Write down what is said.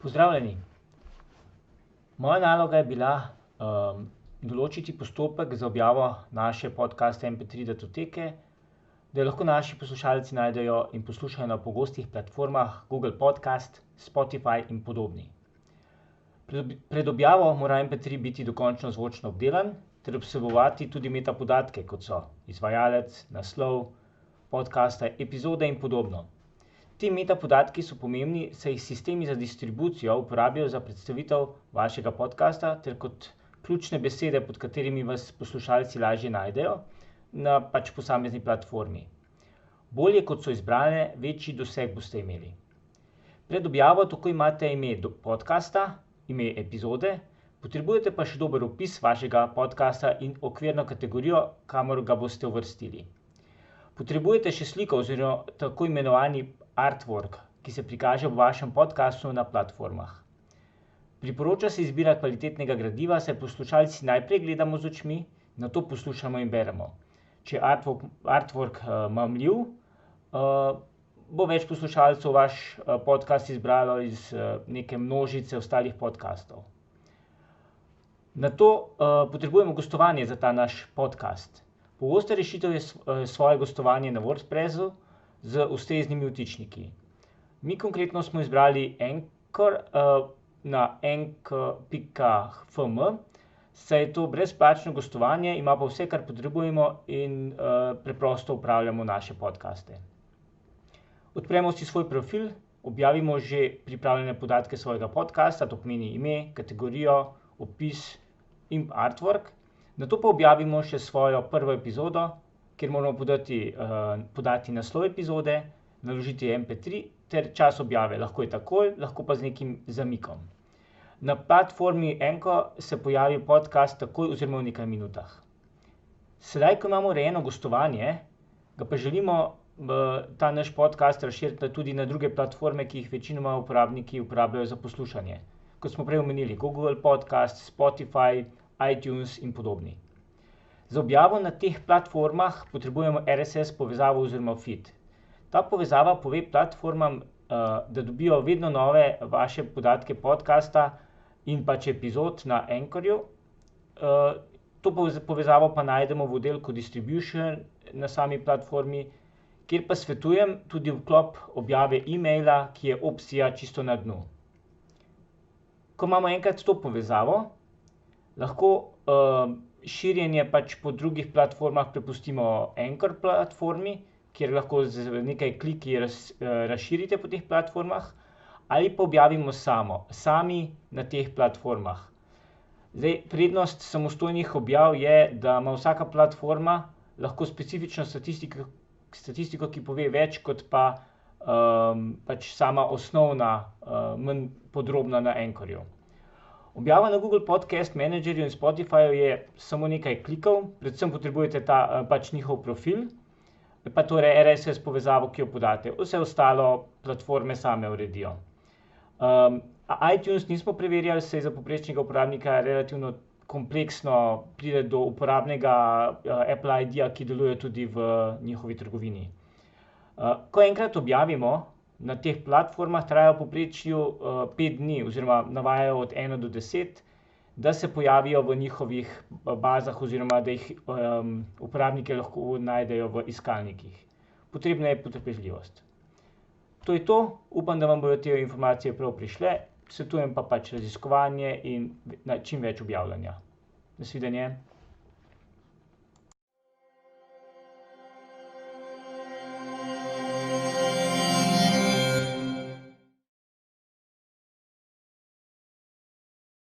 Pozdravljeni. Moja naloga je bila določiti postopek za objavo naše podcaste MP3 datoteke, da jo lahko naši poslušalci najdejo in poslušajo na pogostih platformah Google Podcast, Spotify in podobni. Pred objavo mora MP3 biti dokončno zvočno obdelan ter vsebovati tudi metapodatke, kot so izvajalec, naslov podcasta, epizode in podobno. Ti metapodatki so pomembni, saj jih sistemi za distribucijo uporabijo za predstavitev vašega podcasta ter kot ključne besede, pod katerimi vas poslušalci lažje najdejo na posamezni platformi. Bolje kot so izbrane, večji doseg boste imeli. Pred objavo tako imate ime podcasta, ime epizode, potrebujete pa še dober opis vašega podcasta in okvirno kategorijo, kamor ga boste uvrstili. Potrebujete še sliko oziroma tako imenovani artwork, ki se prikaže v vašem podcastu na platformah. Priporoča se izbira kvalitetnega gradiva, saj poslušalci najprej gledamo z očmi, nato poslušamo in beremo. Če je artwork mamljiv, bo več poslušalcev vaš podcast izbralo iz neke množice ostalih podcastov. Nato potrebujemo gostovanje za ta naš podcast. Pogosta rešitev je svoje gostovanje na WordPressu z ustreznimi vtičniki. Mi konkretno smo izbrali Anchor na anchor.fm, saj je to brezplačno gostovanje, ima pa vse, kar potrebujemo in preprosto upravljamo naše podcaste. Odpremo si svoj profil, objavimo že pripravljene podatke svojega podcasta, to pomeni ime, kategorijo, opis in artwork. Nato pa objavimo še svojo prvo epizodo, kjer moramo podati naslov epizode, naložiti MP3 ter čas objave. Lahko je takoj, lahko pa z nekim zamikom. Na platformi Anchor se pojavi podcast takoj oziroma v nekaj minutah. Sedaj, ko imamo urejeno gostovanje, ga pa želimo ta naš podcast razširiti tudi na druge platforme, ki jih večinoma uporabniki uporabljajo za poslušanje. Kot smo prej omenili, Google Podcast, Spotify, iTunes in podobni. Za objavo na teh platformah potrebujemo RSS povezavo oziroma feed. Ta povezava pove platformam, da dobijo vedno nove vaše podatke podcasta in epizod na Anchorju. To povezavo pa najdemo v oddelku Distribution na sami platformi, kjer pa svetujem tudi vklop objave e-maila, ki je opcija čisto na dnu. Ko imamo enkrat to povezavo, lahko širjenje po drugih platformah prepustimo Anchor platformi, kjer lahko z nekaj kliki razširite po teh platformah, ali pa objavimo sami na teh platformah. Zdaj, prednost samostojnih objav je, da ima vsaka platforma lahko specifično statistiko, ki pove več kot pa sama osnovna, manj podrobna na Anchorju. Objava na Google Podcast Managerju in Spotifyju je samo nekaj klikov, predvsem potrebujete njihov profil, pa torej RSS povezavo, ki jo podate. Vse ostalo platforme same uredijo. iTunes nismo preverjali, saj za povprečnega uporabnika relativno kompleksno pride do uporabnega Apple ID-ja, ki deluje tudi v njihovi trgovini. Ko enkrat objavimo, na teh platformah trajajo v povprečju 5 dni oziroma navajajo od 1 do 10, da se pojavijo v njihovih bazah oziroma da jih uporabniki lahko najdejo v iskalnikih. Potrebna je potrpežljivost. To je to, upam, da vam bodo te informacije prav prišle, svetujem pa raziskovanje in čim več objavljanja. Nasvidenje.